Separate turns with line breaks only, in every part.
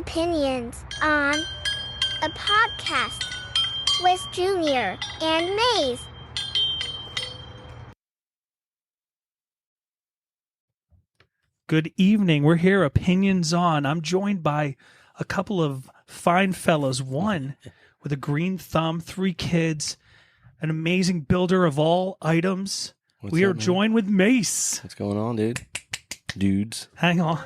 opinions on a podcast with Junior and Mase.
Good evening. We're here, Opinions On. I'm joined by a couple of fine fellows. One with a green thumb, 3 kids, an amazing builder of all items. We are joined with Mase.
What's going on, dude? Dudes.
Hang on.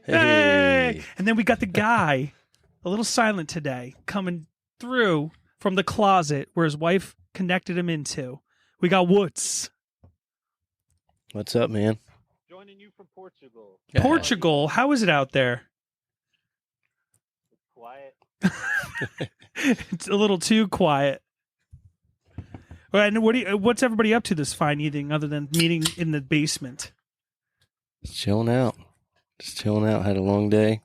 Hey! And then we got the guy, a little silent today, coming through from the closet where his wife connected him into. We got Wootsie.
What's up, man?
Joining you from Portugal.
Portugal, how is it out there?
It's quiet.
It's a little too quiet. Well, and what's everybody up to this fine evening other than meeting in the basement?
Just chilling out. Had a long day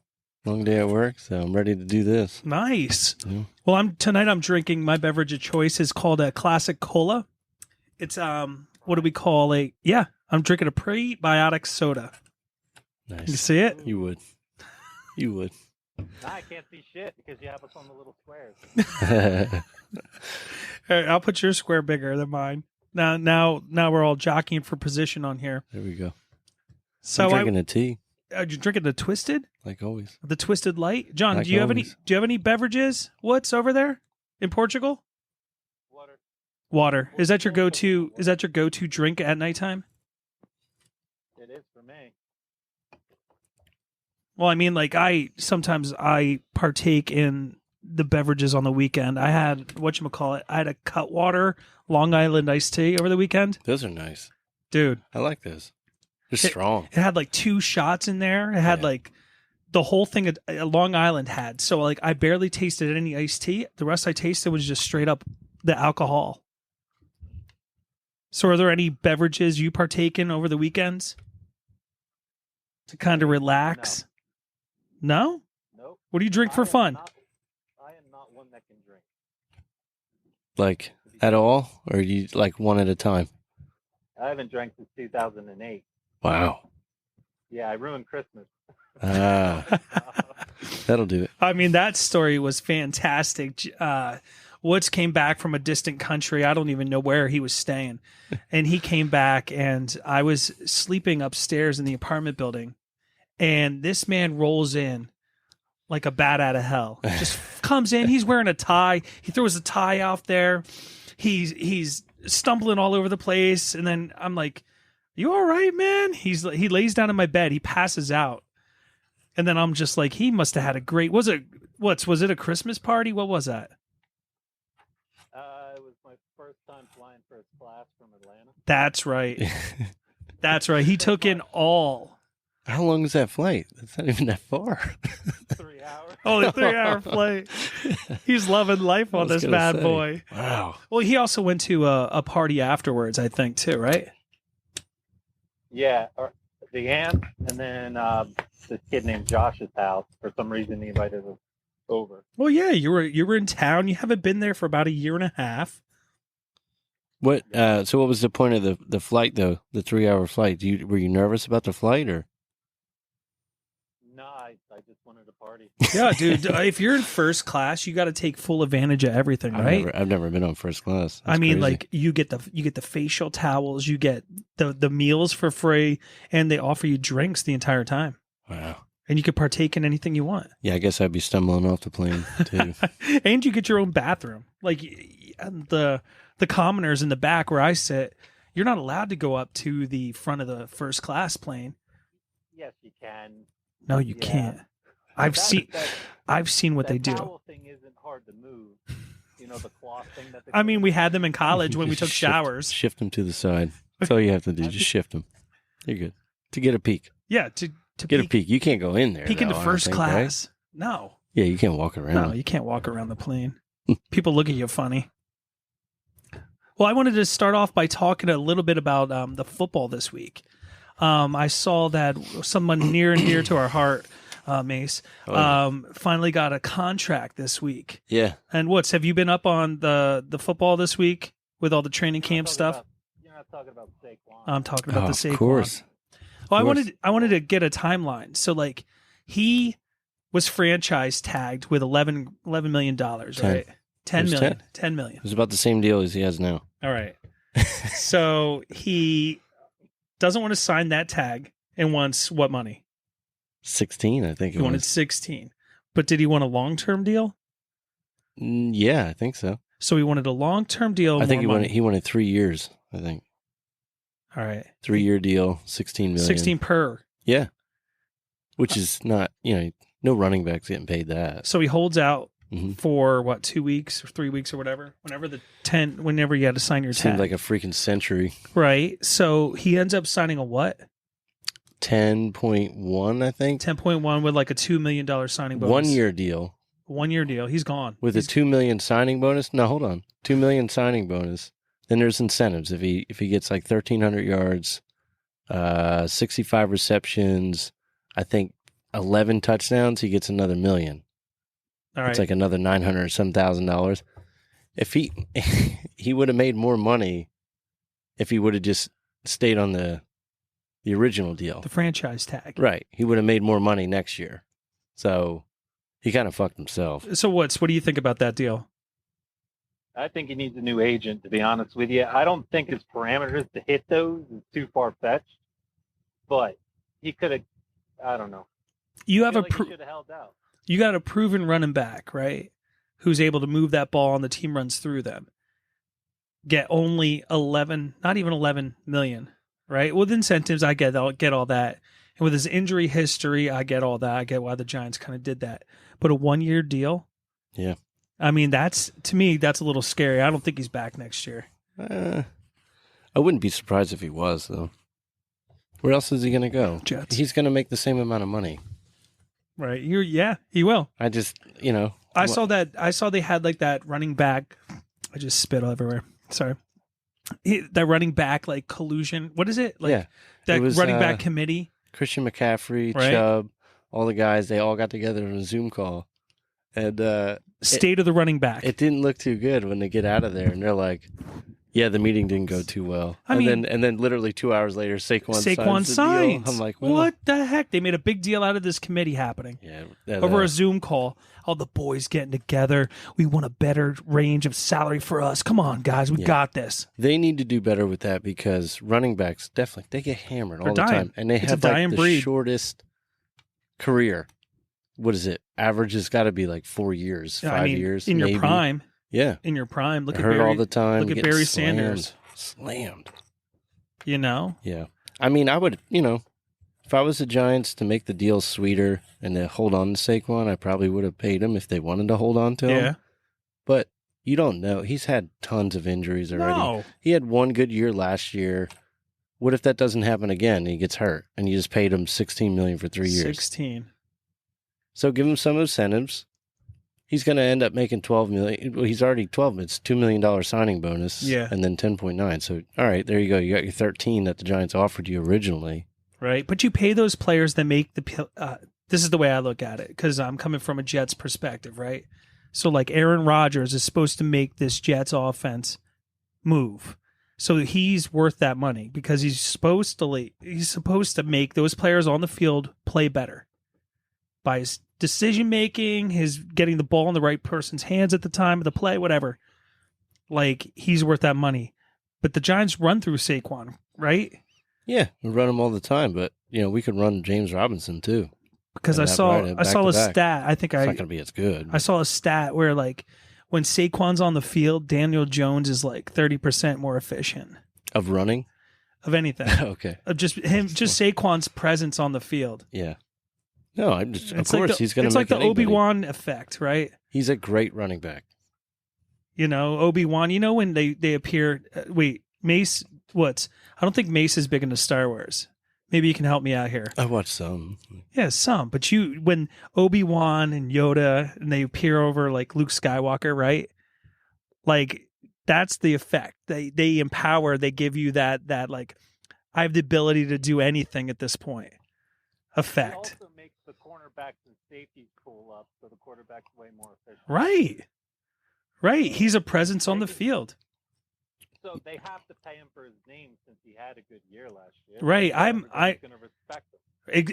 at work, so I'm ready to do this.
Nice.
Yeah.
Well, tonight I'm drinking my beverage of choice is called a classic cola. It's what do we call I'm drinking a prebiotic soda.
Nice.
You see it?
You would.
Now I can't see shit because you have us on the little squares.
All right, I'll put your square bigger than mine. Now we're all jockeying for position on here.
There we go.
So
I'm drinking a tea,
are you drinking the Twisted?
like always.
The Twisted Light? John,
Like
do you
always.
have any beverages? What's over there in Portugal? Water. Is that your go-to drink at nighttime?
It is for me.
Well, I mean, like sometimes I partake in the beverages on the weekend. I had whatchamacallit. I had a Cutwater Long Island iced tea over the weekend.
Those are nice.
Dude.
I like those. They're strong.
It had like 2 shots in there. It had like the whole thing a Long Island had. So like I barely tasted any iced tea. The rest I tasted was just straight up the alcohol. So are there any beverages you partake in over the weekends to kind of relax? No?
Nope.
What do you drink for fun?
I am not one that can drink.
Like, at all? Or you like one at a time?
I haven't drank since 2008.
Wow.
Yeah, I ruined Christmas.
That'll do it.
I mean, that story was fantastic. Woods came back from a distant country. I don't even know where he was staying. And he came back, and I was sleeping upstairs in the apartment building. And this man rolls in like a bat out of hell. Just comes in. He's wearing a tie. He throws a tie out there. He's stumbling all over the place. And then I'm like, "You all right, man?" He lays down in my bed. He passes out. And then I'm just like, he must have had a great. Was it a Christmas party? What was that?
It was my first time flying first class from Atlanta.
That's right. That's right. He took in all.
How long is that flight? That's not even that far.
3 hours.
Oh, the 3-hour flight. He's loving life on this bad boy.
Wow.
Well, he also went to a party afterwards, I think, too, right?
Yeah, the aunt, and then this kid named Josh's house. For some reason, he invited us over.
Well, yeah, you were in town. You haven't been there for about a year and a half.
What? So what was the point of the flight, though? The 3-hour flight? Were you nervous about the flight, or?
No, I just wanted to party.
Yeah, dude. If you're in first class, you got to take full advantage of everything, right?
I've never been on first class. That's
I mean,
crazy.
like you get the facial towels, you get the meals for free, and they offer you drinks the entire time.
Wow.
And you could partake in anything you want.
Yeah, I guess I'd be stumbling off the plane too.
And you get your own bathroom. Like the commoners in the back where I sit, you're not allowed to go up to the front of the first class plane.
Yes, you can.
No, you can't. I've seen what they do.
The towel thing isn't hard to move. You know, the cloth thing that.
I mean, we had them in college when we took showers.
Shift them to the side. That's all you have to do. Just shift them. You're good. To get a peek.
Yeah, to
get a peek. You can't go in there.
Peek into
though,
first class.
Right?
No.
Yeah, you can't walk around.
No, you can't walk around the plane. People look at you funny. Well, I wanted to start off by talking a little bit about the football this week. I saw that someone near and dear to our heart, Mase, finally got a contract this week.
Yeah.
And have you been up on the football this week with all the training camp stuff?
You're not talking about Saquon.
I'm talking about the Saquon.
Of course.
Well, I wanted to get a timeline. So like he was franchise tagged with $11 million, right?
10.
10
It was
million. 10 million.
It was about the same deal as he has now.
All right. So he doesn't want to sign that tag and wants what money?
16, I think
He wanted 16. But did he want a long-term deal?
Yeah, I think so.
So he wanted a long-term deal.
I think
more
he wanted 3 years, I think.
All right.
3-year deal, 16 million.
16 per.
Yeah. Which is not, no running back's getting paid that.
So he holds out
Mm-hmm.
for what, 2 weeks or 3 weeks or whatever, whenever you had to sign your tag.
Seemed like a freaking century.
Right. So he ends up signing a what?
10.1, I think.
10.1 with like a $2 million signing bonus.
1 year deal.
1 year deal. He's gone.
With a $2 million signing bonus? No, hold on. $2 million signing bonus. Then there's incentives. If he gets like 1,300 yards, 65 receptions, I think 11 touchdowns, he gets another $1 million.
All right.
It's like another $900,000. If he would have made more money if he would have just stayed on the original deal.
The franchise tag.
Right. He would have made more money next year. So he kind of fucked himself.
So what do you think about that deal?
I think he needs a new agent, to be honest with you. I don't think his parameters to hit those is too far-fetched, but he could have, I don't know.
You have
he should have held out.
You got a proven running back, right? Who's able to move that ball and the team runs through them. Get only 11, not even 11 million, right? With incentives, I get all that. And with his injury history, I get all that. I get why the Giants kind of did that. But a 1 year deal?
Yeah.
I mean, to me, that's a little scary. I don't think he's back next year.
I wouldn't be surprised if he was, though. Where else is he going to go?
Jets.
He's going to make the same amount of money.
Right. He will.
I just,
I saw they had like that running back. I just spit all everywhere. Sorry. That running back like collusion. What is it? Like
yeah.
that
It was,
running back committee.
Christian McCaffrey,
Right.
Chubb, all the guys, they all got together on a Zoom call. And
State of the running back.
it didn't look too good when they get out of there. And they're like, yeah, the meeting didn't go too well. And then literally 2 hours later, Saquon signs. I'm like, well,
what the heck? They made a big deal out of this committee happening.
Yeah,
Over a Zoom call. All the boys getting together. We want a better range of salary for us. Come on, guys. We got this.
They need to do better with that because running backs, definitely, they get hammered all the time. And they have like the
breed.
shortest career. What is it? Average has got to be like 4 years, 5 years.
In
maybe.
your prime.
Yeah.
In your prime. Look at
hurt
Barry
all the time.
Look at Barry Sanders.
Slammed.
You know?
Yeah. I mean, I would, if I was the Giants to make the deal sweeter and to hold on to Saquon, I probably would have paid him if they wanted to hold on to him.
Yeah.
But you don't know. He's had tons of injuries already.
No.
He had one good year last year. What if that doesn't happen again and he gets hurt and you just paid him $16 million for 3 years?
16.
So give him some incentives. He's going to end up making $12 million. Well, he's already 12. It's $2 million signing bonus.
Yeah.
And then 10.9. So, all right, there you go. You got your 13 that the Giants offered you originally.
Right. But you pay those players that make this is the way I look at it because I'm coming from a Jets perspective, right? So like Aaron Rodgers is supposed to make this Jets offense move. So he's worth that money because he's supposed to make those players on the field play better by his decision making, his getting the ball in the right person's hands at the time of the play, whatever. Like he's worth that money. But the Giants run through Saquon, right?
Yeah, we run him all the time, but we could run James Robinson too.
Because I saw a stat. I think
it's not going to be as good.
I saw a stat where like when Saquon's on the field, Daniel Jones is like 30% more efficient
Of running?
of anything.
Okay.
Of just Saquon's presence on the field.
Yeah. No, of
It's
course he's going to
It's like the Obi-Wan effect, right?
He's a great running back.
Obi-Wan. When they appear. Wait, Mase. I don't think Mase is big into Star Wars. Maybe you can help me out here.
I watched some.
Yeah, some. But when Obi-Wan and Yoda and they appear over like Luke Skywalker, right? Like that's the effect. They empower. They give you that like I have the ability to do anything at this point. Effect.
It also makes the cornerbacks and safeties pull up, so the quarterback's way more efficient.
Right. He's a presence on the field.
So they have to pay him for his name since he had a good year last year.
Right.
So everybody's going to respect him.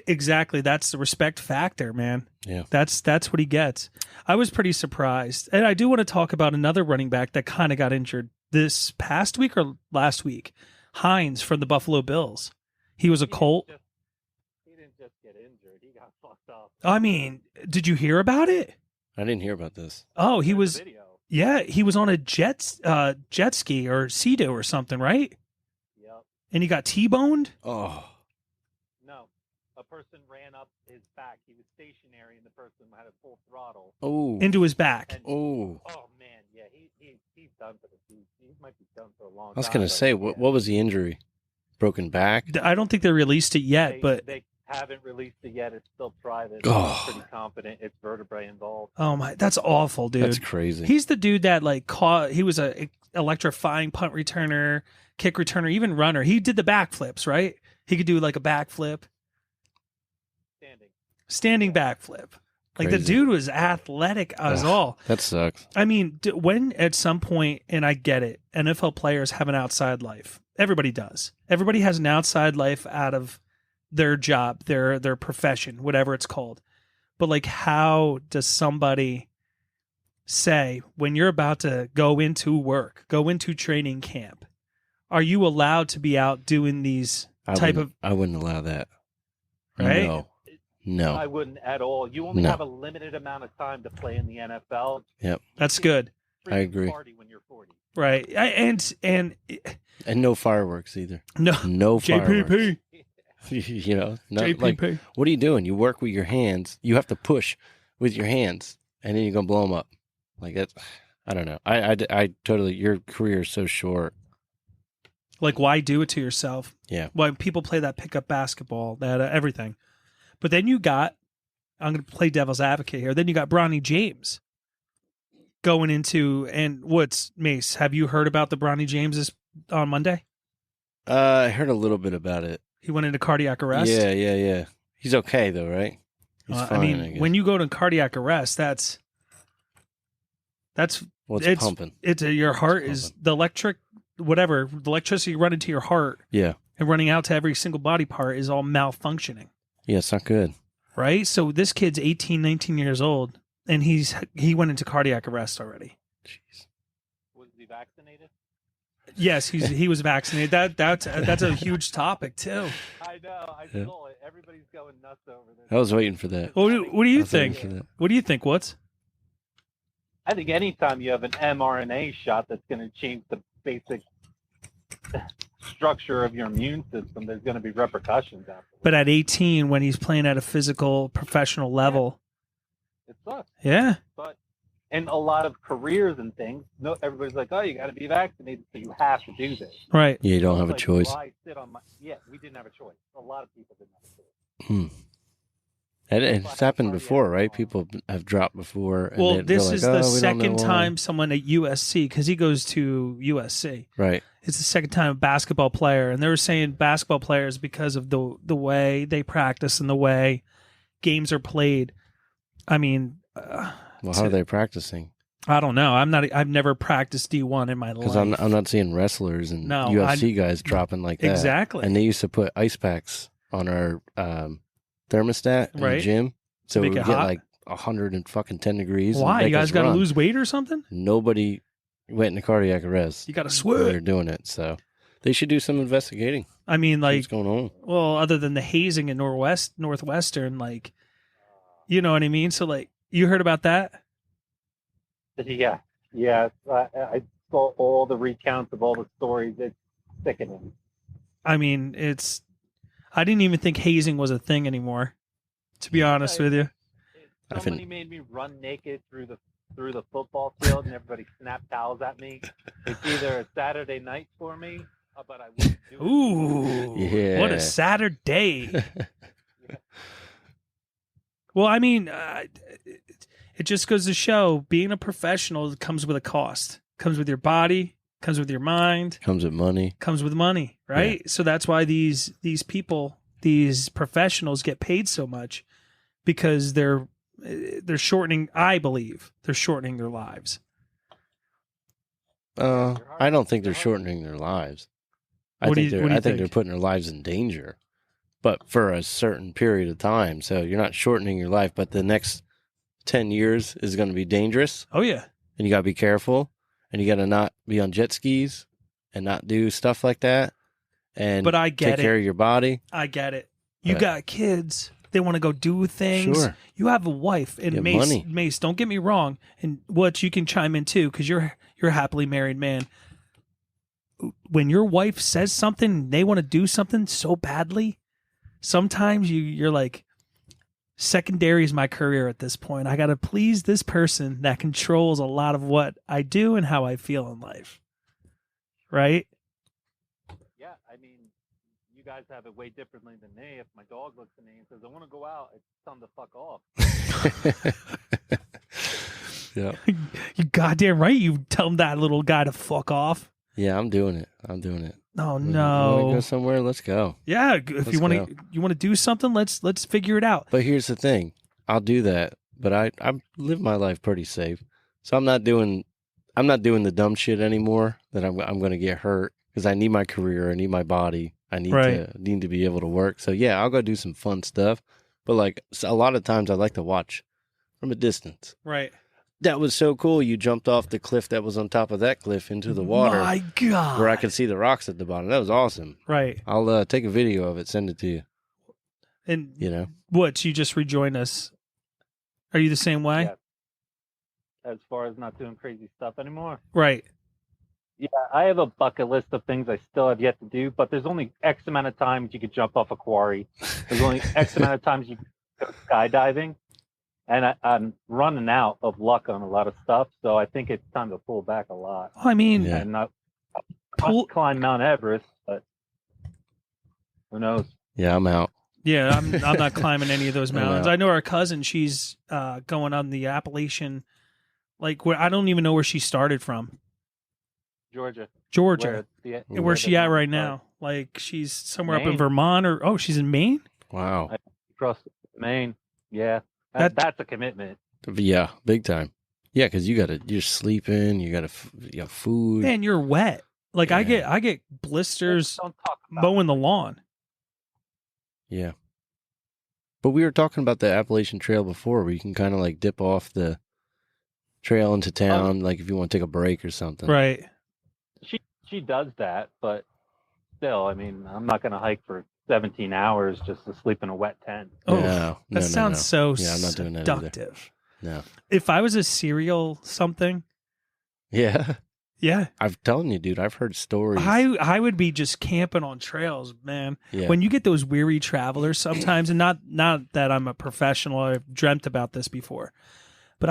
Exactly. That's the respect factor, man.
Yeah.
That's what he gets. I was pretty surprised. And I do want to talk about another running back that kind of got injured this past week or last week. Hines from the Buffalo Bills. He was a Colt.
He didn't just get injured. He got fucked up.
I mean, did you hear about it?
I didn't hear about this.
Oh, he
There's
was.
a video.
Yeah, he was on a jet ski or Sea-Doo or something, right?
Yep.
And he got T-boned?
Oh,
No. A person ran up his back. He was stationary, and the person had a full throttle.
oh,
Into his back.
And,
oh.
oh man, yeah, he's done for the season. He might be done for a long time.
I was gonna say, what was the injury? Broken back?
I don't think they released it yet, but
they haven't released it yet. It's still private.
Oh.
I'm pretty confident it's vertebrae involved.
oh my, that's awful, dude.
That's crazy.
He's the dude that like caught. He was a electrifying punt returner, kick returner, even runner. He did the backflips, right? He could do like a backflip, standing backflip. Like the
Crazy.
dude was athletic as all.
That sucks.
I mean, when at some point, and I get it, NFL players have an outside life. Everybody does. Everybody has an outside life out of their job, their profession, whatever it's called. But like, how does somebody say when you're about to go into work, go into training camp, are you allowed to be out doing these
I wouldn't allow that.
Right?
No.
I wouldn't at all. You only
No.
have a limited amount of time to play in the NFL.
Yep.
That's good,
I agree.
Party when you're 40.
right? And
And no fireworks either.
no,
No fireworks.
JPP,
You know, not,
JPP.
like, what are you doing? You work with your hands. You have to push with your hands, and then you're gonna blow them up. Like that's, I don't know. I totally. Your career is so short.
Like, why do it to yourself?
Yeah.
Why people play that pickup basketball, that everything. But then you got, I'm going to play devil's advocate here. Then you got Bronny James going into, and what's Mase? Have you heard about the Bronny James on Monday?
I heard a little bit about it.
He went into cardiac arrest.
Yeah. He's okay though, right? He's fine.
I mean,
guess.
when you go to cardiac arrest, that's
well, it's pumping.
Your heart is the electricity running to your heart
Yeah.
and running out to every single body part is all malfunctioning.
Yeah, it's not good.
Right? So this kid's 18, 19 years old, and he went into cardiac arrest already.
Jeez.
Was he vaccinated?
Yes, he was vaccinated. That's a huge topic too.
I know. I
Yeah.
saw it. Everybody's going nuts over this.
I was waiting for that.
What do you
I was waiting
think?
for that.
What do you think? What's
I think anytime you have an mRNA shot that's going to change the basic structure of your immune system, there's going to be repercussions after.
but at 18 when he's playing at a physical professional level,
It sucks.
yeah.
But in a lot of careers and things, no, everybody's like, "Oh, you got to be vaccinated, so you have to do this."
Right.
Yeah, you don't have a
Like,
choice.
well, I sit on my we didn't have a choice. A lot of people didn't have a choice.
Hmm. It's happened before, right? People have dropped before. And
Well,
they're
this
like,
is
"Oh,
the
we don't know
second
why."
time someone at USC, because he goes to USC.
Right.
It's the second time a basketball player, and they were saying basketball players because of the way they practice and the way games are played. I mean,
Well, how are they practicing?
I don't know. I've never practiced D1 in my life.
Because I'm not seeing wrestlers and
No,
UFC guys dropping like that.
Exactly.
And they used to put ice packs on our thermostat in
Right.
the gym, so
make
we
it
would get
hot?
like 110 degrees. and
Why? You
make
guys
us
got to
run.
lose weight or something?
Nobody went into cardiac arrest.
You got to
when
sweat.
they're doing it, so they should do some investigating.
I mean,
See
like,
what's going on?
well, other than the hazing in Northwestern, like, you know what I mean? So, like, you heard about that?
Yeah. I saw all the recounts of all the stories. It's sickening.
I mean, I didn't even think hazing was a thing anymore, to be honest with you.
Somebody made me run naked through the football field, and everybody snapped towels at me. It's either a Saturday night for me, but I wouldn't do it.
Ooh.
Yeah.
What a Saturday. Well, I mean, it just goes to show being a professional comes with a cost. Comes with your body, comes with your mind,
Comes with money.
comes with money, right? So that's why these people, these professionals get paid so much, because they're shortening, I believe, they're shortening their lives.
I don't think they're shortening their lives. I
What do
think
you-
they're
what do you
I think they're
think?
putting their lives in danger, but for a certain period of time. So you're not shortening your life, but the next 10 years is going to be dangerous,
Oh yeah.
and you got to be careful, and you got to not be on jet skis and not do stuff like that, and
But I get
take care
it.
of your body.
I get it. You
But-
got kids. They want to go do things.
Sure.
You have a wife. And
You have
Mace,
money.
Mace, don't get me wrong. And what you can chime in too, because you're a happily married man. When your wife says something, they want to do something so badly. Sometimes you're like, secondary is my career at this point. I got to please this person that controls a lot of what I do and how I feel in life. Right?
Yeah, I mean, you guys have it way differently than me. If my dog looks at me and says, I want to go out, it's time to fuck off.
Yeah.
You goddamn right. You tell that little guy to fuck off.
Yeah, I'm doing it. I'm doing it.
Oh
You want to
no.
go somewhere? Let's go.
Yeah, if
Let's
you want
go.
to do something, let's figure it out.
But here's the thing. I'll do that, but I live my life pretty safe. So I'm not doing the dumb shit anymore that I'm going to get hurt because I need my career, I need my body. I need to be able to work. So yeah, I'll go do some fun stuff. But like a lot of times I like to watch from a distance.
Right.
That was so cool. You jumped off the cliff that was on top of that cliff into the water
My God.
where I could see the rocks at the bottom. That was awesome.
Right.
I'll take a video of it, send it to you.
And
You know,
what? You just rejoined us. Are you the same way?
Yeah. As far as not doing crazy stuff anymore.
Right.
Yeah, I have a bucket list of things I still have yet to do, but there's only X amount of times you could jump off a quarry. There's only X amount of times you can go skydiving. And I'm running out of luck on a lot of stuff, so I think it's time to pull back a lot.
I mean,
Yeah.
And not
pull-
climb Mount Everest, but who knows?
yeah, I'm out.
yeah, I'm not climbing any of those
I'm
mountains.
out.
I know our cousin. She's going on the Appalachian, like where I don't even know where she started from.
Georgia.
Georgia. Where's she at right
now?
now? Like she's somewhere up in
Maine.
Vermont, or she's in Maine.
Wow.
Across Maine. Yeah.
That-
That's a commitment.
Yeah, big time. Yeah, because you're sleeping, you got food.
Man, you're wet. Like I
Yeah.
get blisters
Don't talk about
mowing the lawn.
Yeah. But we were talking about the Appalachian Trail before, where you can kind of like dip off the trail into town, like if you want to take a break or something.
Right.
She does that, but still, I mean, I'm not going to hike for 17 hours just to sleep in a wet tent.
Oh,
No,
that
no,
sounds so
Yeah, I'm not doing that either.
seductive.
No.
If I was a serial something,
Yeah.
yeah,
I'm telling you, dude, I've heard stories.
I would be just camping on trails, man.
Yeah.
When you get those weary travelers sometimes, and not that I'm a professional, I've dreamt about this before, but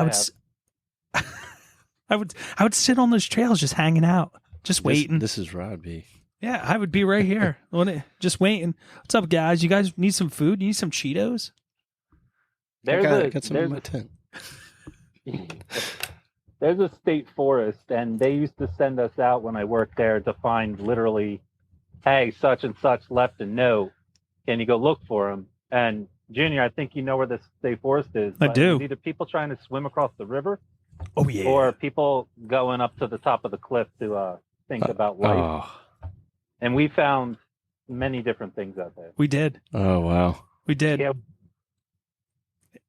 I would sit on those trails just hanging out, just waiting.
This is Rod B.
Yeah, I would be right here, just waiting. What's up, guys? You guys need some food? You need some Cheetos?
There's
I got some in my tent.
There's a state forest, and they used to send us out when I worked there to find literally, hey, such and such left a note. Can you go look for him? And Junior, I think you know where the state forest is.
I
but
do.
It's either people trying to swim across the river,
Oh yeah.
or people going up to the top of the cliff to think about life.
Oh.
And we found many different things out there.
We did.
Oh, wow.
We did.
Yeah.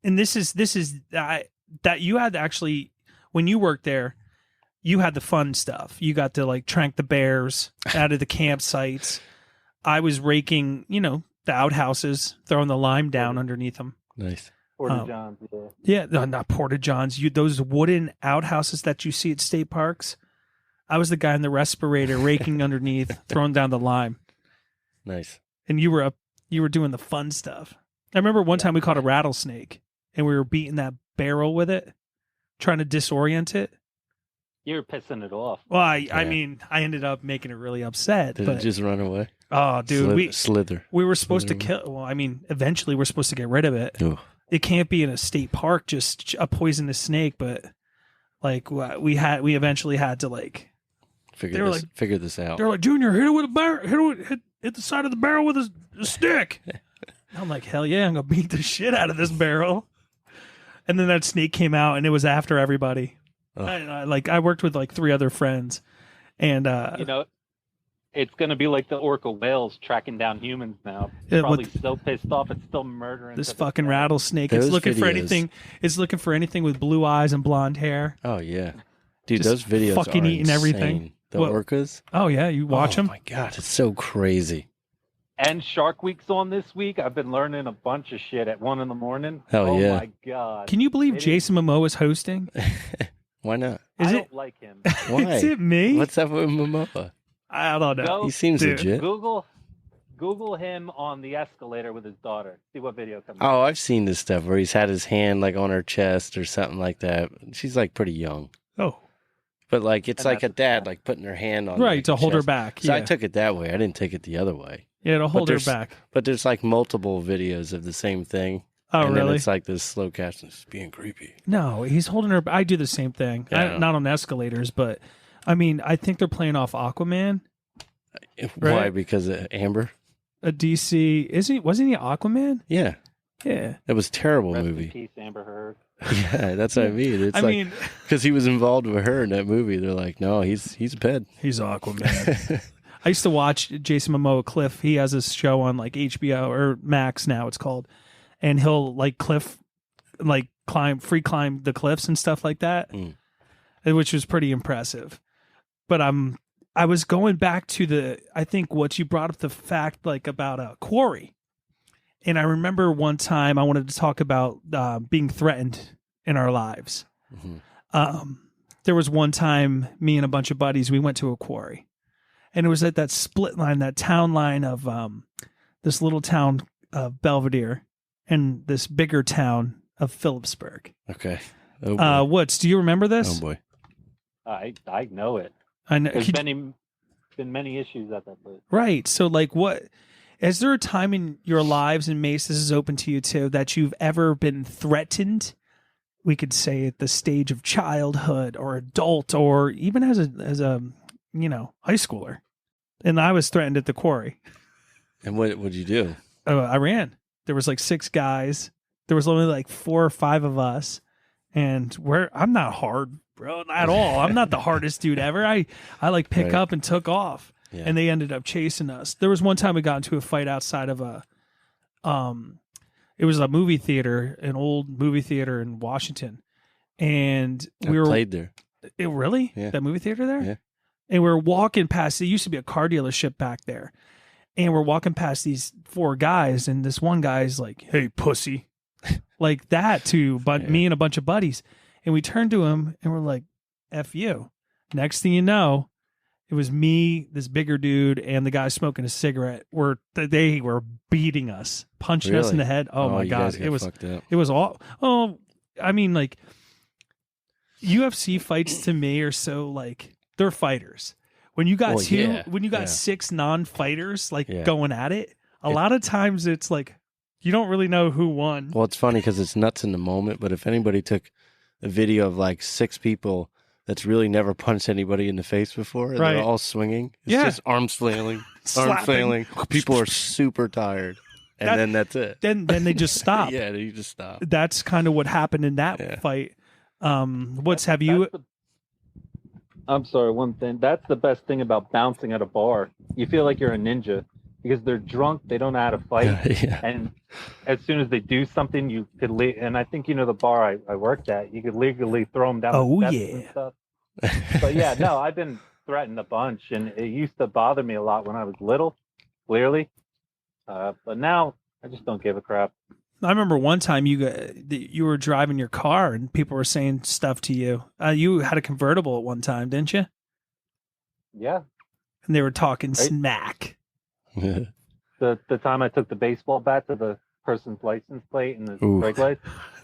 And this is that you had actually, when you worked there, you had the fun stuff. You got to like trank the bears out of the campsites. I was raking, the outhouses, throwing the lime down underneath them.
Nice.
Porta Johns, yeah.
Yeah, no, not porta johns. Those wooden outhouses that you see at state parks. I was the guy in the respirator raking underneath, throwing down the lime,
Nice.
and you were doing the fun stuff. I remember one time we caught a rattlesnake, and we were beating that barrel with it, trying to disorient it.
You were pissing it off.
Well, I
Yeah.
mean, I ended up making it really upset.
Did
but
it just run away?
oh, dude,
Slither.
we were supposed to
Slither.
kill. Well, I mean, eventually we're supposed to get rid of it.
Oh.
It can't be in a state park, just a poisonous snake. But like we eventually had to like.
Figure this out.
They're like, Junior, hit it with a barrel, hit the side of the barrel with a stick. I'm like, hell yeah, I'm gonna beat the shit out of this barrel. And then that snake came out, and it was after everybody.
Ugh.
I worked with like 3 other friends, And
it's going to be like the orca whales tracking down humans now.
Yeah,
Probably so pissed off it's still murdering
this
to this
fucking
day.
rattlesnake.
Those
It's looking for
videos.
anything. It's looking for anything with blue eyes and blonde hair.
Oh yeah, dude,
Just
those videos
fucking
are
eating everything.
insane. The
What-
orcas.
Oh yeah, you watch
Oh
them.
my god, it's so crazy.
And Shark Week's on this week. I've been learning a bunch of shit at 1 a.m.
Hell
oh
yeah.
my god.
Can you believe
It is-
Jason Momoa is hosting?
Why not?
Is
I
it?
don't like him.
Why?
Is it me?
What's up with Momoa?
I don't know.
Go
He seems
Dude,
legit.
Google him on the escalator with his daughter. See what video comes up.
Oh, I've seen this stuff where he's had his hand like on her chest or something like that. She's like pretty young,
Oh,
but like it's
And
like a
that's-
dad like putting her hand on
right,
like,
to
her
hold her
chest.
back.
So
Yeah,
I took it that way. I didn't take it the other way.
yeah, to hold her
there's-
back.
But there's like multiple videos of the same thing.
Oh,
and then
really?
it's like this slow cast. It's being creepy.
No, he's holding her. I do the same thing.
Yeah.
Not on escalators, but I mean, I think they're playing off Aquaman.
Why?
Right.
Because of Amber?
A DC wasn't he Aquaman?
Yeah,
Yeah.
it was a terrible
Rest in
movie.
peace, Amber Heard.
Yeah, that's what I mean. It's
I
like
mean,
because he was involved with her in that movie. They're like, no, he's a ped.
he's Aquaman. I used to watch Jason Momoa Cliff. He has this show on like HBO or Max now it's called, and he'll like free climb the cliffs and stuff like that, which was pretty impressive. But I was going back to I think what you brought up the fact like about a quarry, and I remember one time I wanted to talk about being threatened in our lives.
Mhm.
There was one time me and a bunch of buddies we went to a quarry. And it was at that split line, that town line of this little town of Belvedere and this bigger town of Phillipsburg.
Okay. Oh boy.
Woods, do you remember
Oh
this?
boy.
I know it.
I know.
There's been many issues at that place.
Right. So, like, is there a time in your lives, and Mase, this is open to you too, that you've ever been threatened? We could say at the stage of childhood or adult, or even as a high schooler. And I was threatened at the quarry.
And what would you do?
I ran. There was like 6 guys. There was only like 4 or 5 of us. And I'm not hard, bro, at all. I'm not the hardest dude ever. I like pick
Right.
up and took off.
Yeah.
And they ended up chasing us. There was one time we got into a fight outside of it was a movie theater, an old movie theater in Washington. And we
I
were
played there.
really?
Yeah.
That movie theater there?
Yeah.
And we were walking past, it used to be a car dealership back there. And we're walking past these 4 guys, and this one guy's like, "Hey, pussy." Like that to me and a bunch of buddies. And we turned to him and we're like, "F you." Next thing you know, it was me, this bigger dude, and the guy smoking a cigarette. They were beating us, punching us in
Really?
the head. Oh my
you
God.
guys got fucked up.
It was all. Oh, I mean, like UFC fights to me are so like they're fighters. When you got when you got 6 non-fighters like
Yeah.
going at it, a lot of times it's like you don't really know who won.
Well, it's funny because it's nuts in the moment, but if anybody took a video of like 6 people that's really never punched anybody in the face before, and
Right.
they're all swinging, it's
Yeah.
just arms flailing, arms
Slapping.
flailing. People are super tired, and then that's it.
Then they just stop.
Yeah, you just stop.
That's kind of what happened in that
Yeah.
fight. Have you?
I'm sorry, one thing. That's the best thing about bouncing at a bar. You feel like you're a ninja because they're drunk. They don't know how to fight.
Yeah.
And as soon as they do something, you could and I think, the bar I worked at, you could legally throw them down
Oh,
the steps
yeah.
and stuff. But yeah, no, I've been threatened a bunch, and it used to bother me a lot when I was little, clearly. But now I just don't give a crap.
I remember one time you were driving your car and people were saying stuff to you. You had a convertible at one time, didn't you?
Yeah.
And they were talking smack.
The time I took the baseball bat to the person's license plate and the
Ooh.
brake lights.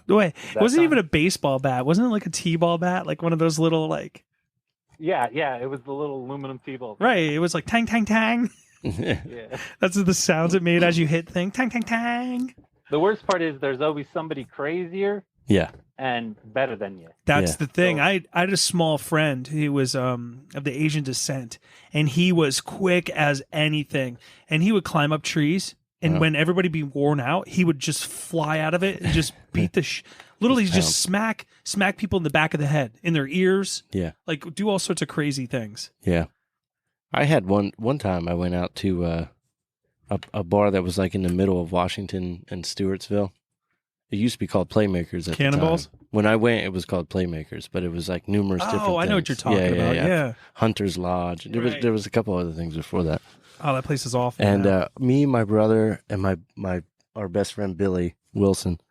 Wait, it
That
wasn't
time?
even a baseball bat. Wasn't it like a T-ball bat? Like one of those little like...
Yeah, it was the little aluminum T-ball.
Right, it was like tang, tang, tang.
Yeah.
That's the sounds it made as you hit thing. Tang, tang, tang.
The worst part is there's always somebody crazier
Yeah.
and better than you.
That's
Yeah.
the thing.
So-
I had a small friend who was of the Asian descent, and he was quick as anything. And he would climb up trees, and
Wow.
when everybody be worn out, he would just fly out of it and just beat literally just smack people in the back of the head, in their ears,
Yeah.
like do all sorts of crazy things.
Yeah. I had one time I went out to a bar that was like in the middle of Washington and Stewartsville. It used to be called Playmakers at
Cannonballs?
the time. When I went, it was called Playmakers, but it was like numerous different things.
Oh, I know what you're talking about. Yeah.
Hunter's Lodge. There was a couple other things before that.
Oh, that place is awful.
And me, my brother, and our best friend Billy Wilson.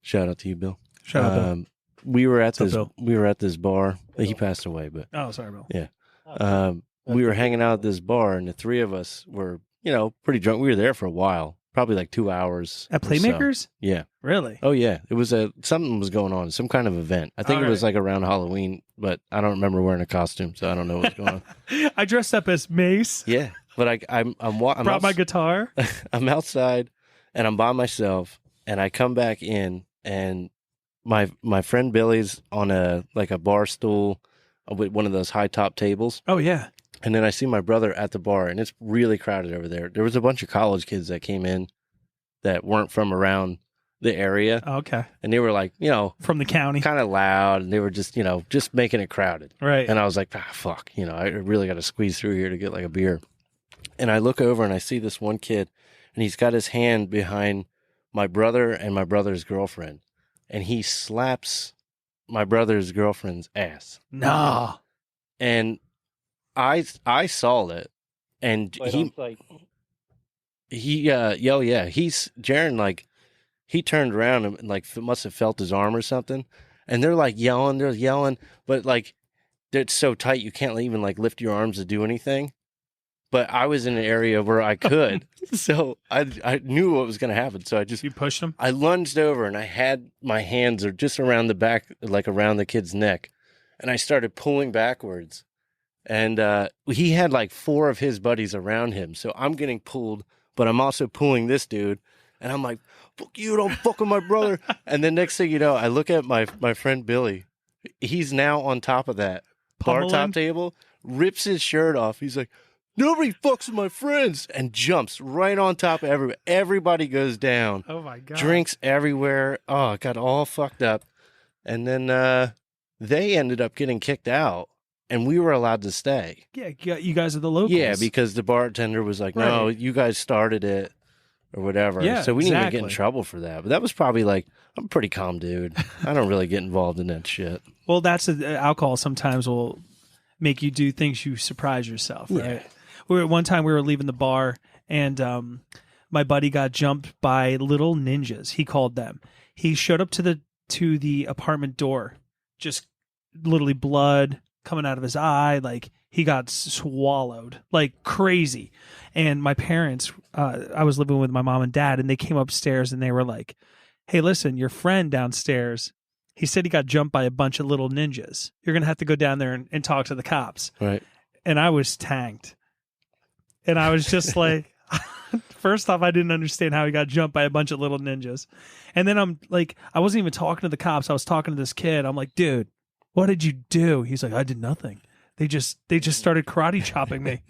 Shout out to you, Bill.
Shout out, Bill.
We were at
Bill?
this bar. He passed away, but
Oh, sorry, Bill.
yeah. We were hanging out at this bar, and the three of us were, pretty drunk. We were there for a while, probably like 2 hours.
At
or so.
Playmakers?
Yeah.
Really?
Oh yeah, it was something was going on, some kind of event. I think it was like around Halloween, but I don't remember wearing a costume, so I don't know what's going on.
I dressed up as Mase.
Yeah, but I'm
brought my guitar.
I'm outside, and I'm by myself, and I come back in, and my friend Billy's on a bar stool with one of those high top tables.
Oh yeah.
And then I see my brother at the bar, and it's really crowded over there. There was a bunch of college kids that came in that weren't from around the area.
Oh, okay.
And they were like,
from the county,
kind of loud, and they were just, just making it crowded.
Right.
And I was like, fuck, I really got to squeeze through here to get like a beer. And I look over and I see this one kid, and he's got his hand behind my brother and my brother's girlfriend, and he slaps my brother's girlfriend's ass.
No.
And I saw it, and he's Jaron, like, he turned around and like must have felt his arm or something, and they're yelling, but like it's so tight you can't even like lift your arms to do anything. But I was in an area where I could, so I knew what was going to happen. So you
pushed him.
I lunged over, and I had my hands just around the back, like around the kid's neck, and I started pulling backwards. And he had like 4 of his buddies around him. So I'm getting pulled, but I'm also pulling this dude. And I'm like, fuck you, don't fuck with my brother. And then next thing you know, I look at my friend Billy. He's now on top of that bar top table, rips his shirt off. He's like, nobody fucks with my friends. And jumps right on top of everybody. Everybody goes down.
Oh, my God.
Drinks everywhere. Oh, it got all fucked up. And then they ended up getting kicked out. And we were allowed to stay.
Yeah, you guys are the locals.
Yeah, because the bartender was like, no, you guys started it or whatever.
Yeah,
so we didn't even get in trouble for that. But that was probably like, I'm a pretty calm dude. I don't really get involved in that shit.
Well, alcohol sometimes will make you do things you surprise yourself, right? Yeah. One time we were leaving the bar, and my buddy got jumped by little ninjas, he called them. He showed up to the apartment door, just literally blood coming out of his eye, like he got swallowed like crazy. And my parents, I was living with my mom and dad, and they came upstairs and they were like, hey, listen, your friend downstairs, he said he got jumped by a bunch of little ninjas. You're going to have to go down there and talk to the cops.
Right.
And I was tanked. And I was just like, first off, I didn't understand how he got jumped by a bunch of little ninjas. And then I'm like, I wasn't even talking to the cops. I was talking to this kid. I'm like, dude, what did you do? He's like, I did nothing. They just started karate chopping me.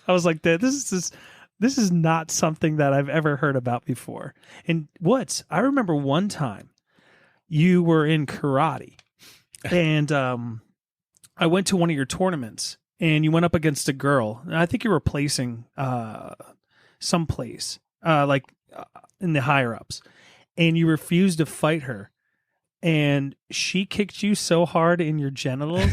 I was like, this is not something that I've ever heard about before. And I remember one time you were in karate, and I went to one of your tournaments, and you went up against a girl. And I think you were placing someplace in the higher ups, and you refused to fight her. And she kicked you so hard in your genitals.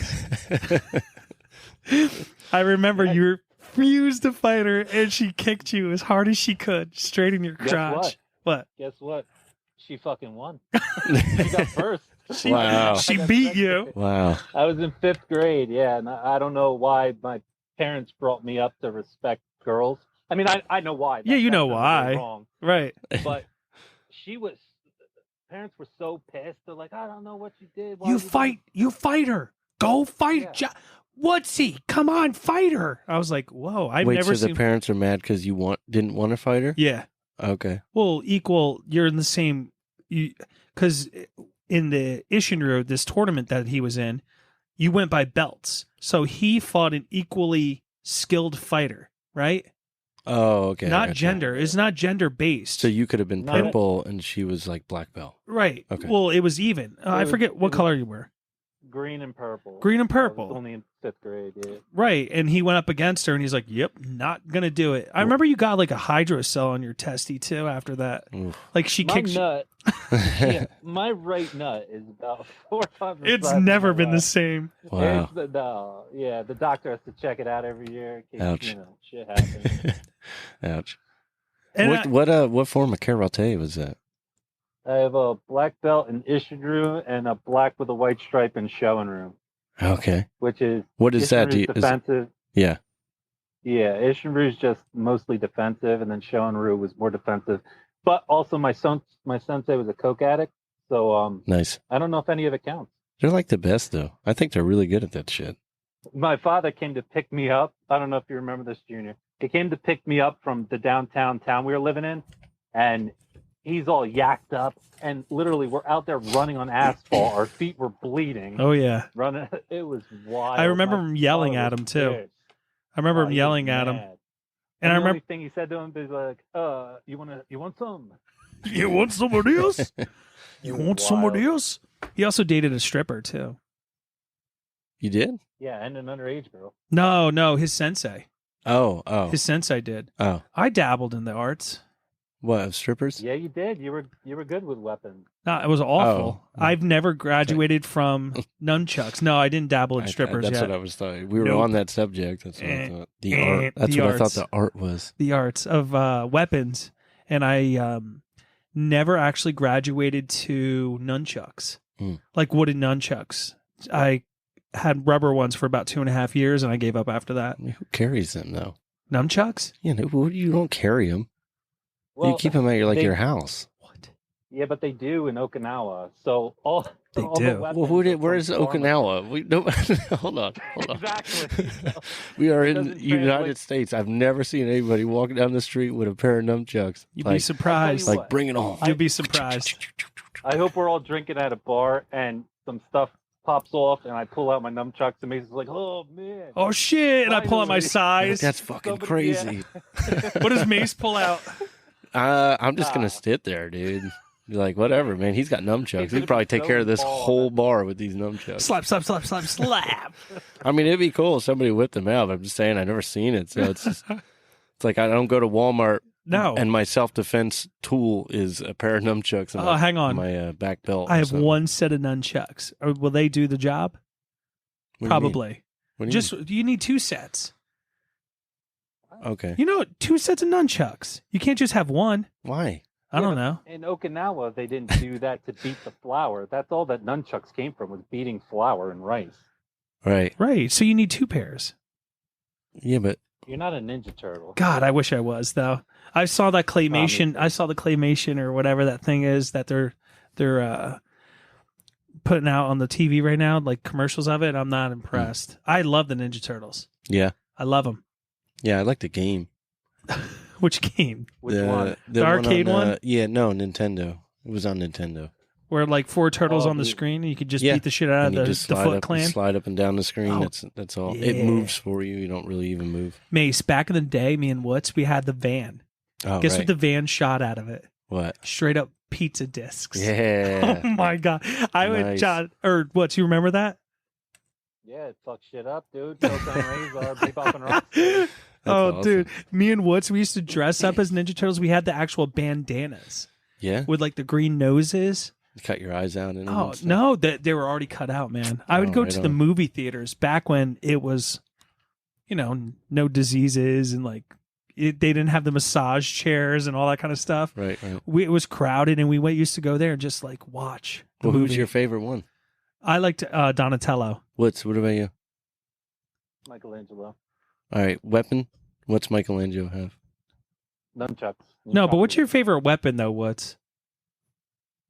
I remember you refused to fight her, and she kicked you as hard as she could, straight in your crotch. What?
Guess what? She fucking won. She got first.
She beat you.
Wow.
I was in 5th grade, yeah, and I don't know why my parents brought me up to respect girls. I mean, I know why.
Yeah, you know why.
Really wrong.
Right.
But parents were so pissed. They're like, I don't know what you did.
You fight her. Go fight. Yeah. Wootsie, come on, fight her. I was like, whoa, I've never seen.
The parents are mad because you didn't want to fight her?
Yeah.
Okay.
Well, you're in the same, because in the Ishinryu, this tournament that he was in, you went by belts. So he fought an equally skilled fighter, right?
Oh, okay.
Not gender. It's not gender based.
So you could have been purple and she was like black belt.
Right.
Okay.
Well, it was even. I forget what color you were.
green and purple.
Green and
I was
purple.
only in 5th grade. Yeah.
Right. And he went up against her and he's like, yep, not going to do it. I remember you got like a hydrocell on your testy too after that.
Oof.
Like she
My
kicked
nut, yeah, my right nut is about 4 times the
It's
size of
never
my
been the
left.
same.
Wow.
The doctor has to check it out every year in case,
Ouch.
shit happens.
Ouch.
And
What form of karate was that?
I have a black belt in Ishidru and a black with a white stripe in Shoenru,
Okay.
which is
What is that?
Ishinru's defensive.
Yeah.
Yeah, Ishinru is just mostly defensive, and then Shoenru was more defensive. But also, my sensei was a coke addict, so
Nice.
I don't know if any of it counts.
They're like the best though. I think they're really good at that shit.
My father came to pick me up. I don't know if you remember this, Junior. He came to pick me up from the downtown town we were living in, and he's all yacked up, and literally we're out there running on asphalt. Our feet were bleeding.
oh yeah.
Running, it was wild.
I remember him yelling
father
at
was
him too.
pissed.
I remember him
He was
yelling at him.
mad.
And I
the
remember
only thing he said to him is like, you want some?
you want somebody else? You
It was
want somebody
wild.
else? He also dated a stripper too.
You did?
Yeah, and an underage girl.
No, his sensei.
Oh.
His sensei did.
Oh.
I dabbled in the arts.
What, of strippers?
Yeah, you did. You were good with weapons.
No, it was awful.
Oh.
I've never graduated from nunchucks. No, I didn't dabble in strippers
That's
yet.
what I was thought. We were
Nope.
on that subject. That's what I thought. The
eh,
art. That's
the
what I thought
arts.
the art was.
The arts of weapons, and I never actually graduated to nunchucks, like wooden nunchucks. I had rubber ones for about 2.5 years, and I gave up after that.
I mean, who carries them though?
Nunchucks?
You don't carry them.
Well,
You keep them at
they-
your house.
What?
Yeah, but they do in Okinawa. So all
They
all
do.
The
Well,
weapons are
where's
from farmers.
Okinawa? We no. Hold on.
Exactly.
We are
It
in
doesn't
the United
translate.
States. I've never seen anybody walking down the street with a pair of nunchucks.
You'd be
like,
surprised.
I'll tell you
like bring it on.
You'd be surprised.
I hope we're all drinking at a bar and some stuff pops off, and I pull out my nunchucks, and Mace's like, "Oh man,
Oh shit! And I pull out my
Finally.
size.
That's fucking
Somebody-
crazy.
What does Mace pull out?
I'm just gonna sit there, dude. Be like, whatever, man. He's got nunchucks.
gonna
He'd probably
be
take
so
care of this
involved.
whole bar with these nunchucks.
Slap, slap, slap, slap, slap.
I mean, it'd be cool if somebody whipped them out. But I'm just saying, I've never seen it, so it's just, it's like I don't go to Walmart.
No.
And my self-defense tool is a pair of nunchucks. In
Oh, hang on.
my back belt.
I
or
have
something.
one set of nunchucks. Will they do the job?
What do you mean?
Probably.
What do you
Just you need 2 sets.
mean? Okay.
You know, 2 sets of nunchucks. You can't just have one.
Why?
I don't know.
In Okinawa, they didn't do that to beat the flour. That's all that nunchucks came from, was beating flour and rice.
Right.
Right. So you need 2 pairs.
Yeah, but
You're not a Ninja Turtle.
God, I wish I was though. I saw that claymation. I saw the claymation or whatever that thing is that they're putting out on the TV right now, like commercials of it. I'm not impressed. I love the Ninja Turtles.
yeah,
I love them.
yeah. I like the game.
Which game?
Which one?
The arcade one?
Yeah, no, Nintendo. It was on Nintendo.
Where like 4 turtles
Oh,
on the
dude.
screen, and you could just
Yeah.
beat the shit out of
And you
the
just slide
Foot
up,
Clan.
slide up and down the screen.
Oh,
That's all.
yeah.
It moves for you. You don't really even move.
Mace, back in the day, me and Woots, we had the van.
Oh,
Guess
right.
what the van shot out of it?
What?
Straight up pizza discs.
Yeah.
Oh my god! I would,
Nice.
John, or what? You remember that?
Yeah, it fucks shit up, dude. Coke on Razor, Bebop and Rocksteady.
Oh,
awesome.
dude, me and Woods, we used to dress up as Ninja Turtles. We had the actual bandanas
Yeah.
with like the green noses.
Cut your eyes out. In them
Oh
and stuff.
no, they were already cut out, man. I would
Oh,
go
right
to the
on.
movie theaters back when it was, no diseases and like they didn't have the massage chairs and all that kind of stuff.
Right. Right.
It was crowded, and we used to go there and just like watch the
Well,
movie.
who's your favorite one?
I liked Donatello.
What about you?
Michelangelo.
All right. Weapon. What's Michelangelo have?
Nunchucks.
No, but what's your favorite weapon though? What's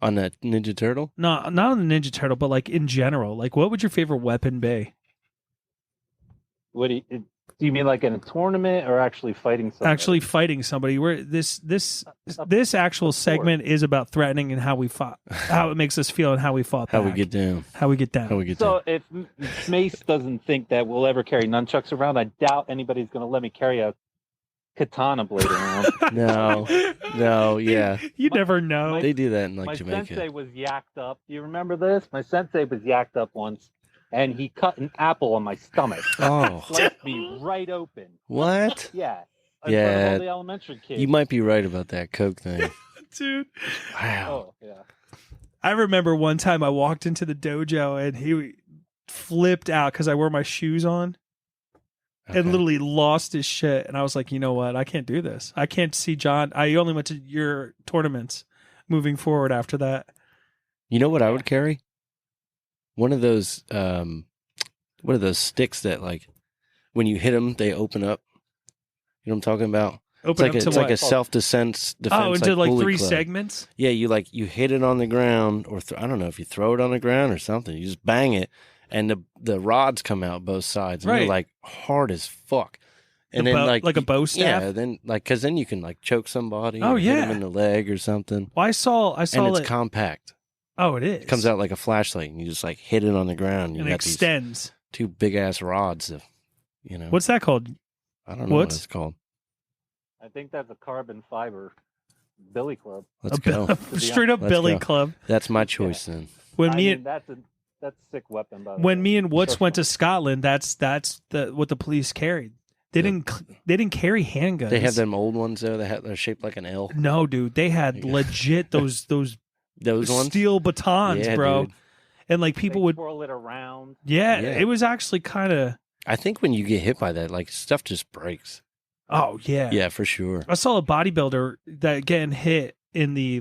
On that Ninja Turtle?
not on the Ninja Turtle, but like in general, like what would your favorite weapon be?
What do you mean, like in a tournament or actually fighting somebody?
Actually fighting somebody. Where this actual segment is about threatening and how we fought, how it makes us feel, and how we fought.
How we
back.
get down?
how we get down.
How we get down?
So if Mace doesn't think that we'll ever carry nunchucks around, I doubt anybody's going to let me carry a katana blade around.
No, yeah.
You never know.
They do that in like
My
Jamaica.
sensei was yacked up. Do you remember this? My sensei was yacked up once, and he cut an apple on my stomach.
Oh,
Sliced me right open.
what?
Yeah. In front
Yeah.
of all the elementary kids.
You might be right about that Coke thing.
Dude.
Wow.
Oh, yeah.
I remember one time I walked into the dojo and he flipped out because I wore my shoes on and
Okay.
literally lost his shit. And I was like, you know what? I can't do this. I can't see John. I only went to your tournaments moving forward after that.
You know what I would carry? One of those, what are those sticks that like when you hit them, they open up? You know what I'm talking about?
Open up to
It's
what?
like a self-defense
Oh, into like
bully
3
club.
segments?
Yeah, you hit it on the ground, or I don't know if you throw it on the ground or something. You just bang it, and the rods come out both sides, and
Right.
they're like hard as fuck. And
The
then
bow- like a bow staff?
Yeah, then because then you can like choke somebody.
Oh,
or hit
yeah.
them in the leg or something.
Well, I saw
And it's
it.
compact.
Oh, it is.
It comes out like a flashlight, and you just like hit it on the ground. You
and
got
extends.
these 2 big ass rods.
What's that called?
I don't know what
what's-
it's called.
I think that's a carbon fiber billy club.
Let's
A
go.
Straight up
Let's
Billy
go.
Club.
That's my choice then.
When
I
me
mean,
and
that's a sick weapon. By the
when
way.
me and Woots went to
Personal.
Scotland, that's what the police carried. They didn't carry handguns.
They have them old ones though. They're shaped like an L.
No, dude, they had
Yeah.
legit those
Those ones.
steel batons,
Yeah,
bro.
dude.
And like
They
people would,
twirl it around.
yeah,
Yeah.
it was actually kind of,
I think when you get hit by that, like stuff just breaks.
oh yeah.
Yeah, for sure.
I saw a bodybuilder that getting hit in the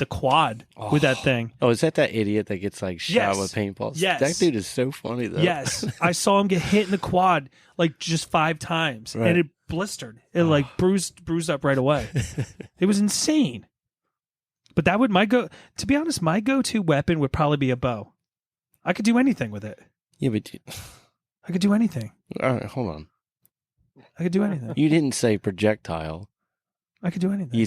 quad with that thing.
Oh, is that idiot that gets like shot
Yes.
with paintballs?
Yes.
That dude is so funny though.
Yes, I saw him get hit in the quad like just 5 times,
Right.
and it blistered. It like bruised up right away. It was insane. But that would to be honest, my go-to weapon would probably be a bow. I could do anything with it.
Yeah, but
I could do anything.
all right, hold on.
I could do anything.
You didn't say projectile.
I could do anything.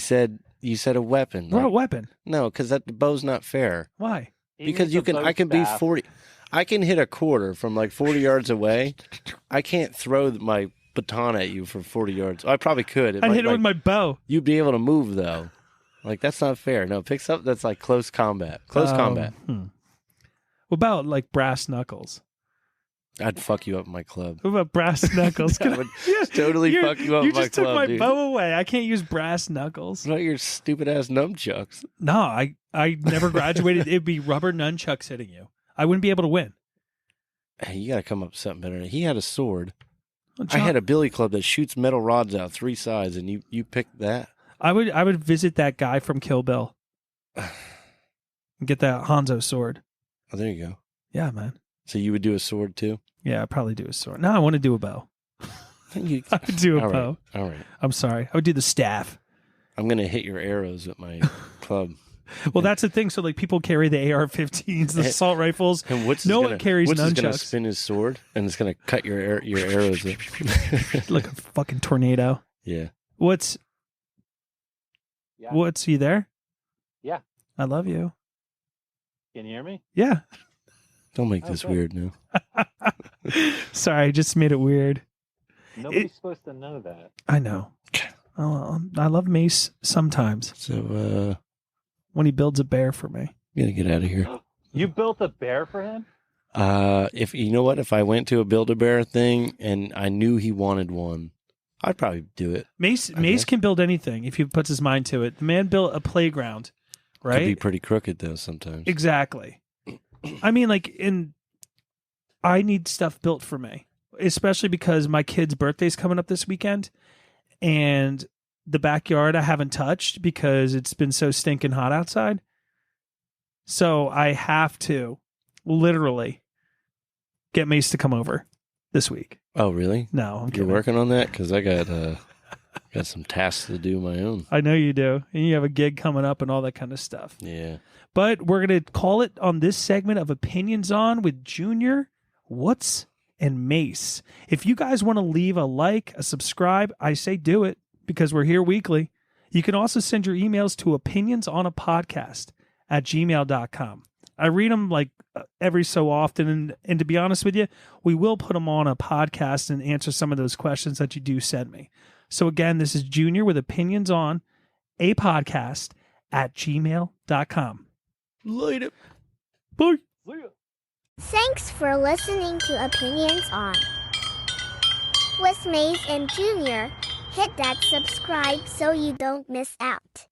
You said a weapon.
What
Like,
weapon?
no, because the bow's not fair.
Why?
He
Because
needs a
I can be
staff.
40. I can hit a quarter from like 40 yards away. I can't throw my baton at you from 40 yards. I probably could.
I'd hit it with my bow.
You'd be able to move though. Like that's not fair. No, pick something that's like close combat. Close combat.
What about like brass knuckles?
I'd fuck you up in my club.
What about brass knuckles?
That would totally fuck you up
You
in my
just took
club,
my
dude.
bow away. I can't use brass knuckles.
What about your stupid ass nunchucks?
No, I never graduated. It'd be rubber nunchucks hitting you. I wouldn't be able to win.
Hey, you got to come up with something better. He had a sword.
Well,
I
John,
had a billy club that shoots metal rods out 3 sides, and you picked that.
I would visit that guy from Kill Bill and get that Hanzo sword.
Oh, there you go.
Yeah, man.
So you would do a sword too?
Yeah, I'd probably do a sword. No, I want to do a bow.
You,
I would do a
all right,
bow.
all right.
I'm sorry. I would do the staff.
I'm gonna hit your arrows with my club.
Well, that's the thing. So, like, people carry the AR-15s, the assault rifles.
And Woots
No
is
one
gonna,
carries
Woots is gonna
nunchucks.
spin his sword, and it's gonna cut your arrows.
Like a fucking tornado.
Yeah.
What's
Yeah.
you there?
Yeah.
I love you.
Can you hear me?
Yeah.
Don't make this
Okay.
weird now.
Sorry, I just made it weird.
Nobody's supposed to know that.
I know. Oh, well, I love Mase sometimes
So
when he builds a bear for me.
we gotta get out of here.
You built a bear for him?
If you know what, if I went to a Build-A-Bear thing and I knew he wanted one, I'd probably do it.
Mase
guess.
can build anything if he puts his mind to it. The man built a playground,
Could
right?
be pretty crooked though sometimes.
Exactly. I mean, like, I need stuff built for me, especially because my kid's birthday's coming up this weekend, and the backyard I haven't touched because it's been so stinking hot outside. So I have to literally get Mase to come over this week.
Oh, really?
No, I'm
You're
kidding.
working on that? Because I got some tasks to do my own.
I know you do. And you have a gig coming up and all that kind of stuff.
Yeah.
But we're going to call it on this segment of Opinions On with Junior, Woots, and Mase. If you guys want to leave a like, a subscribe, I say do it because we're here weekly. You can also send your emails to opinionsonapodcast@gmail.com. I read them like every so often. And to be honest with you, we will put them on a podcast and answer some of those questions that you do send me. So again, this is Junior with Opinions On a podcast@gmail.com.
Light it.
Bye.
See ya.
Thanks for listening to Opinions on with Mase and Junior. Hit that subscribe so you don't miss out.